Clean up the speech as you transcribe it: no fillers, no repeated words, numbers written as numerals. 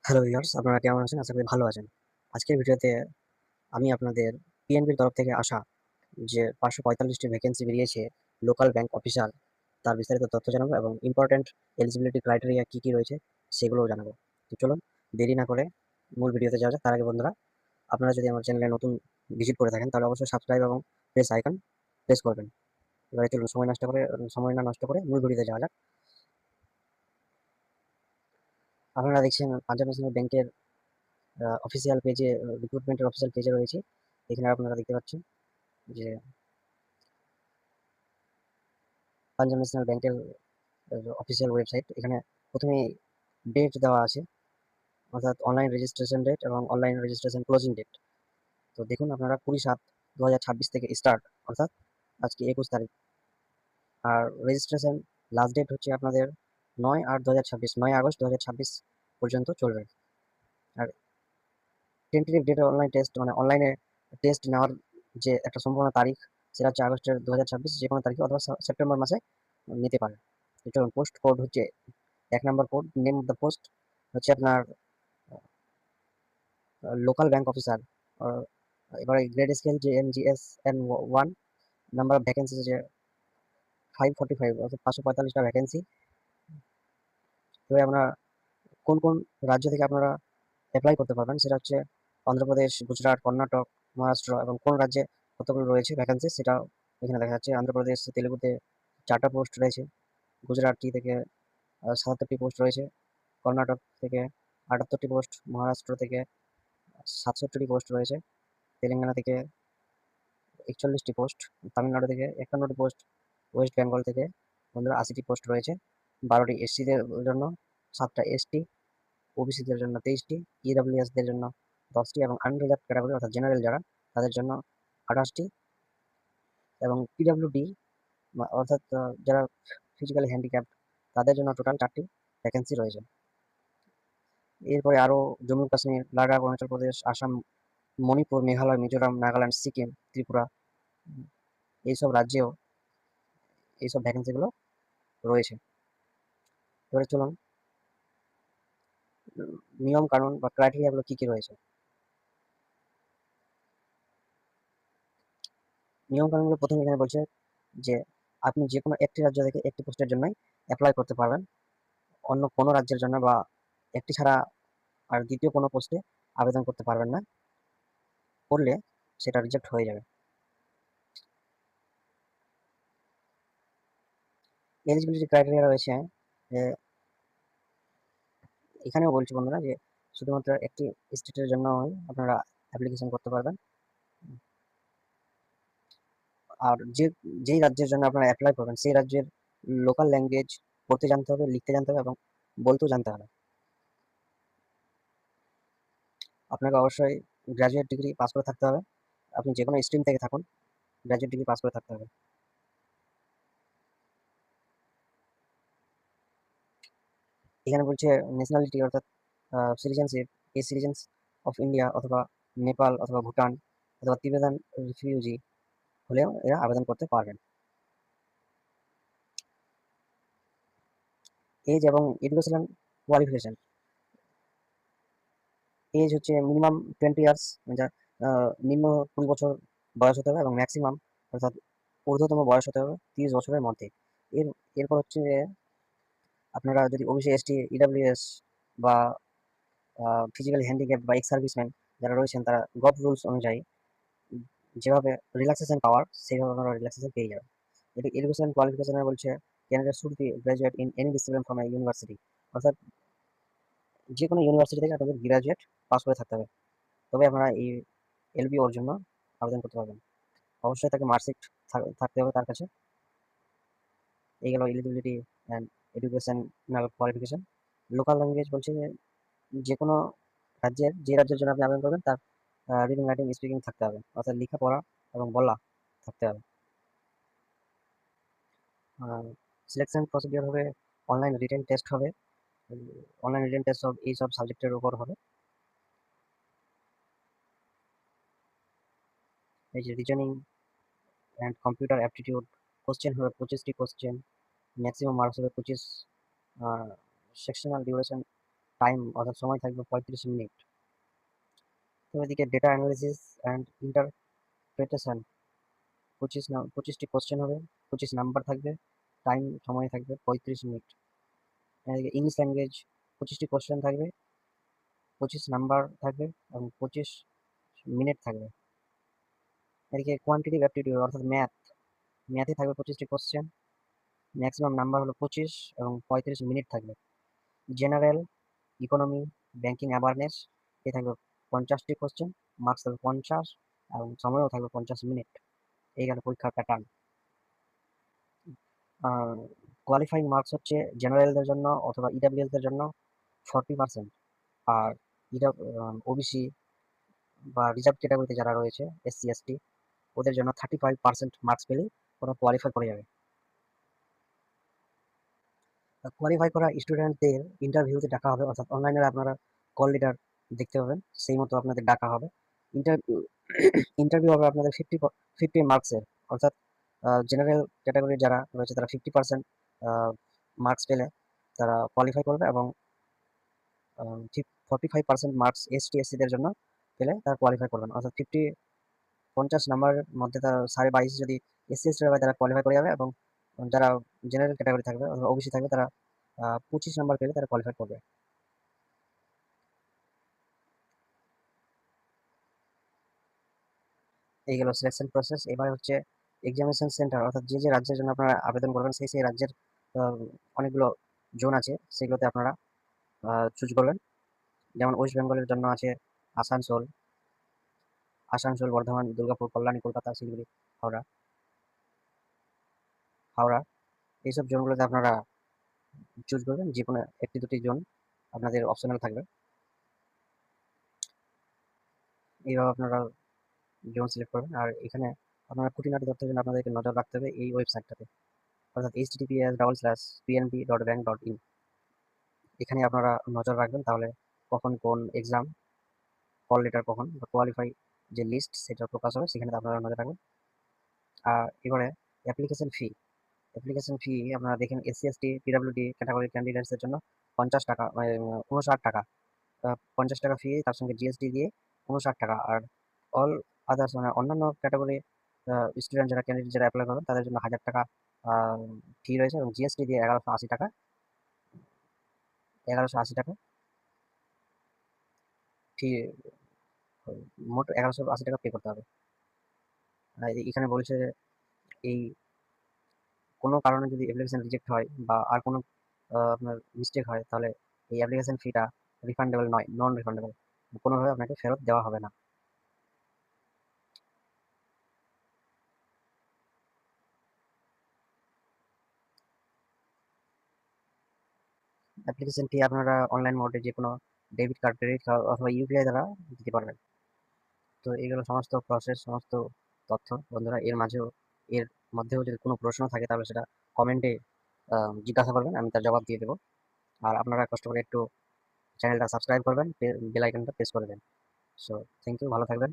Hello viewers, আপনারা কেমন আছেন? আশা করি ভালো আছেন। আজকের ভিডিওতে আমি আপনাদের পিএনবির তরফ থেকে আসা যে ৫৪৫ টি ভ্যাকেন্সি বেরিয়েছে লোকাল ব্যাংক অফিসার, তার বিস্তারিত তথ্য জানাবো এবং ইম্পোর্টেন্ট এলিজিবিলিটি ক্রাইটেরিয়া কি রয়েছে সেগুলোও জানাবো। তো চলুন দেরি না করে মূল ভিডিওতে যাওয়া যাক। তার আগে বন্ধুরা, আপনারা যদি আমার চ্যানেলে নতুন ভিজিট করে থাকেন তাহলে অবশ্যই সাবস্ক্রাইব এবং প্রেস আইকন প্রেস করবেন। এবারে চলুন সময় না নষ্ট করে মূল ভিডিওতে যাওয়া যাক। আপনারা দেখছেন পাঞ্জাব ন্যাশনাল ব্যাংকের অফিসিয়াল পেজে, রিক্রুটমেন্টের অফিসিয়াল পেজে রয়েছে। এখানে আপনারা দেখতে পাচ্ছেন যে পাঞ্জাব ন্যাশনাল ব্যাংকের অফিসিয়াল ওয়েবসাইট। এখানে প্রথমেই ডেট দেওয়া আছে, অর্থাৎ অনলাইন রেজিস্ট্রেশন ডেট এবং অনলাইন রেজিস্ট্রেশন ক্লোজিং ডেট। তো দেখুন আপনারা ২০/৭/২০২৬ থেকে স্টার্ট, অর্থাৎ আজকে ২১ তারিখ। আর রেজিস্ট্রেশন লাস্ট ডেট হচ্ছে আপনাদের ৯/৮/২০২৬, ৯ আগস্ট ২০২৬ পর্যন্ত চলবে। আর টেন্টেটিভ ডেট অনলাইন টেস্ট, মানে অনলাইনে টেস্ট নেওয়ার যে একটা সম্ভাবনা তারিখ, সেটা হচ্ছে আগস্টের ২০২৬ যে কোনো তারিখে অথবা সেপ্টেম্বর মাসে নিতে পারে। তো চলুন, পোস্ট কোড হচ্ছে ১ নম্বর code, name of the post হচ্ছে আপনার লোকাল ব্যাংক অফিসার। এবারে গ্রেড স্কেল যে MGSN 1, নাম্বার অফ ভ্যাকেন্সি যে 545, অর্থাৎ ৫৪৫টা ভ্যাকেন্সি। এবারে আমরা কোন কোন রাজ্য থেকে আপনারা অ্যাপ্লাই করতে পারবেন সেটা হচ্ছে অন্ধ্রপ্রদেশ, গুজরাট, কর্ণাটক, মহারাষ্ট্র এবং কোন রাজ্যে কতগুলো রয়েছে ভ্যাকেন্সি সেটাও এখানে দেখা যাচ্ছে। অন্ধ্রপ্রদেশ তেলেগুতে 4টা পোস্ট রয়েছে, গুজরাটটি থেকে ৭৭টি পোস্ট রয়েছে, কর্ণাটক থেকে ৭৮টি পোস্ট, মহারাষ্ট্র থেকে ৬৭টি পোস্ট রয়েছে, তেলেঙ্গানা থেকে ৪১টি পোস্ট, তামিলনাড়ু থেকে ৫১টি পোস্ট, ওয়েস্ট বেঙ্গল থেকে বন্ধুরা ৮০টি পোস্ট রয়েছে। ১২টি এসসিদের জন্য, ৭টা এসটি, ওবিসিদের জন্য ২৩টি, ইডব্লিউএসদের জন্য 10টি এবং আনরিজার্ভ ক্যাটাগরি অর্থাৎ জেনারেল যারা, তাদের জন্য ২৮টি এবং পিডব্লিউডি অর্থাৎ যারা ফিজিক্যালি হ্যান্ডিক্যাপড তাদের জন্য টোটাল 4টি ভ্যাকেন্সি রয়েছে। এরপরে আরও জম্মু কাশ্মীর, লাদাখ, অরুণাচল প্রদেশ, আসাম, মণিপুর, মেঘালয়, মিজোরাম, নাগাল্যান্ড, সিকিম, ত্রিপুরা, এইসব রাজ্যেও এইসব ভ্যাকেন্সিগুলো রয়েছে। এবারে চলুন নিয়ম কানুন বা ক্রাইটেরিয়াগুলো কি রয়েছে। নিয়ম কানুনগুলো প্রথমে এখানে বলছে যে আপনি যে কোনো একটি রাজ্য থেকে একটি পোস্টের জন্যই অ্যাপ্লাই করতে পারবেন, অন্য কোনো রাজ্যের জন্য বা একটি ছাড়া আর দ্বিতীয় কোনো পোস্টে আবেদন করতে পারবেন না। করলে সেটা রিজেক্ট হয়ে যাবে। এলিজিবিলিটি ক্রাইটেরিয়া রয়েছে যে এখানেও বলছি বন্ধুরা যে শুধুমাত্র একটি স্টেটের জন্যই আপনারা অ্যাপ্লিকেশন করতে পারবেন। আর যেই রাজ্যের জন্য আপনারা অ্যাপ্লাই করবেন সেই রাজ্যের লোকাল ল্যাঙ্গুয়েজ পড়তে জানতে হবে, লিখতে জানতে হবে এবং বলতেও জানতে হবে। আপনাকে অবশ্যই গ্র্যাজুয়েট ডিগ্রি পাস করে থাকতে হবে। আপনি যে কোনো স্ট্রিম থেকে থাকুন, গ্র্যাজুয়েট ডিগ্রি পাস করে থাকতে হবে। এখানে বলছে ন্যাশনালিটি অর্থাৎ সিটিজেনশিপ, এই সিটিজেন্স অফ ইন্ডিয়া অথবা নেপাল অথবা ভুটান অথবা তিবেতান রিফিউজি হলেও এরা আবেদন করতে পারবেন। এজ এবং এডুকেশনাল কোয়ালিফিকেশন, এজ হচ্ছে মিনিমাম 20 ইয়ার্স, যা নিম্ন 20 বছর বয়স হতে হবে এবং ম্যাক্সিমাম অর্থাৎ ঊর্ধ্বতম বয়স হতে হবে 30 বছরের মধ্যে। এর এরপর হচ্ছে যে আপনারা যদি ওবিসি, এসটি, ইডব্লিউএস বা ফিজিক্যালি হ্যান্ডিক্যাপ বা এক্স সার্ভিসম্যান যারা রয়েছেন তারা গভ রুলস অনুযায়ী যেভাবে রিল্যাক্সেশন পাওয়ার সেইভাবে আপনারা রিল্যাক্সেশন পেয়ে যাবেন। এডুকেশন কোয়ালিফিকেশনে বলছে candidate should be graduate in any discipline from a university, অর্থাৎ যে কোনো ইউনিভার্সিটি থেকে আপনাদের গ্রাজুয়েট পাস করে থাকতে হবে, তবে আপনারা এই এলবি ওর জন্য আবেদন করতে পারবেন। অবশ্যই তাকে মার্কশিট থাকতে হবে তার কাছে। এই গেল eligibility and educational qualification. Local language বলছে যে কোনো রাজ্যের, যে রাজ্যের জন্য আপনি আবেদন করবেন তার রিডিং, রাইটিং, স্পিকিং থাকতে হবে, অর্থাৎ লেখাপড়া এবং বলা থাকতে হবে। সিলেকশন প্রসিডিওর হবে অনলাইন রিটেন টেস্ট হবে, অনলাইন রিটেন টেস্ট সব এই সব সাবজেক্টের উপর হবে। এই যে reasoning and computer aptitude question হবে 25টি কোশ্চেন, ম্যাক্সিমাম মার্কস হবে 25। সেকশনাল ডিউরেশন টাইম অর্থাৎ সময় থাকবে 35 মিনিট। তো এদিকে ডেটা অ্যানালিসিস অ্যান্ড ইন্টারপ্রিটেশন 25টি কোশ্চেন হবে, 25 নাম্বার থাকবে, টাইম সময় থাকবে 35 মিনিট। এদিকে ইংলিশ ল্যাঙ্গুয়েজ 25টি কোশ্চেন থাকবে, 25 নাম্বার থাকবে এবং 25 মিনিট থাকবে। এদিকে কোয়ান্টিটিভ অ্যাপটিটিউড অর্থাৎ ম্যাথে থাকবে 25টি কোশ্চেন, ম্যাক্সিমাম নাম্বার হলো 25 এবং 35 মিনিট থাকবে। জেনারেল, ইকোনমি, ব্যাংকিং অ্যাওয়ারনেস এ থাকবে 50টি কোশ্চেন, মার্কস থাকবে 50 এবং সময়ও থাকবে 50 মিনিট। এই গেল পরীক্ষার প্যাটার্ন। কোয়ালিফাইং মার্কস হচ্ছে জেনারেলদের জন্য অথবা ইডাব্লিউএসদের জন্য 40%, আর ওবিসি বা রিজার্ভ ক্যাটাগরিতে যারা রয়েছে এসসি এসটি ওদের জন্য 35% মার্কস পেলেই ওরা কোয়ালিফাই করে যাবে। কোয়ালিফাই করা স্টুডেন্টদের ইন্টারভিউতে ডাকা হবে, অর্থাৎ অনলাইনে আপনারা কল লিডার দেখতে পাবেন, সেই মতো আপনাদের ডাকা হবে। ইন্টারভিউ ইন্টারভিউ হবে আপনাদের 50 মার্কসের, অর্থাৎ জেনারেল ক্যাটাগরির যারা রয়েছে তারা 50% মার্কস পেলে তারা কোয়ালিফাই করবে, এবং 45% মার্কস এসটি এসসিদের জন্য পেলে তারা কোয়ালিফাই করবেন, অর্থাৎ 50 নাম্বারের মধ্যে তারা 22.5 যদি এসসি এসটি হয় তারা কোয়ালিফাই করে যাবে, এবং যারা জেনারেল ক্যাটাগরি থাকবে অথবা ওবিসি থাকবে তারা 25 নাম্বার পেলে তারা কোয়ালিফাই করবে। এই গেল সিলেকশন প্রসেস। এবার হচ্ছে এক্সামিনেশন সেন্টার, অর্থাৎ যে যে রাজ্যের জন্য আপনারা আবেদন করবেন সেই সেই রাজ্যের অনেকগুলো জোন আছে, সেগুলোতে আপনারা চুজ করবেন। যেমন ওয়েস্ট বেঙ্গলের জন্য আছে আসানসোল, বর্ধমান, দুর্গাপুর, কল্যাণী, কলকাতা, শিলিগুড়ি, হাওড়া হাওড়া এইসব জোনগুলোতে আপনারা চুজ করবেন, যে কোনো একটি দুটি জোন আপনাদের অপশনাল থাকবে। এইভাবে আপনারা জোন সিলেক্ট করবেন, আর এখানে আপনারা খুঁটিনাটি তথ্যের জন্য আপনাদেরকে নজর রাখতে হবে এই ওয়েবসাইটটাতে, অর্থাৎ https://pnb.bank.in। এখানে আপনারা নজর রাখবেন, তাহলে কখন কোন এক্সাম, কল লেটার কখন বা কোয়ালিফাই যে লিস্ট সেটা প্রকাশ হবে, সেখানে আপনারা নজর রাখবেন। আর এবারে অ্যাপ্লিকেশন ফি আপনারা দেখেন এসসি এসটি পিডাব্লিউডি ক্যাটাগরি ক্যান্ডিডেটসের জন্য 50 টাকা, 59 টাকা, 50 টাকা ফি, তার সঙ্গে জিএসটি দিয়ে 59 টাকা। আর অল আদার্স মানে অন্যান্য ক্যাটাগরি স্টুডেন্ট যারা ক্যান্ডিডেট যারা অ্যাপ্লাই করবেন তাদের জন্য 1000 টাকা ফি রয়েছে, এবং জিএসটি দিয়ে 1180 টাকা, 1180 টাকা ফি, মোট 1180 টাকা পে করতে হবে। এখানে বলছে যে এই কোনো কারণে যদি অ্যাপ্লিকেশন রিজেক্ট হয় বা আর কোনো আপনার মিস্টেক হয়, তাহলে এই অ্যাপ্লিকেশন ফিটা রিফান্ডেবল নয়, নন রিফান্ডেবল, কোনোভাবে আপনাকে ফেরত দেওয়া হবে না। অ্যাপ্লিকেশন ফি আপনারা অনলাইন মোডে যে কোনো ডেবিট কার্ড, ক্রেডিট কার্ড অথবা ইউপিআই দ্বারা দিতে পারবেন। তো এইগুলো সমস্ত প্রসেস, সমস্ত তথ্য বন্ধুরা। এর মধ্যেও যদি কোনো প্রশ্ন থাকে তাহলে সেটা কমেন্টে জিজ্ঞাসা করবেন, আমি তার জবাব দিয়ে দেবো। আর আপনারা কষ্ট করে একটু চ্যানেলটা সাবস্ক্রাইব করবেন, বেল আইকনটা প্রেস করে দেন। সো থ্যাংক ইউ, ভালো থাকবেন।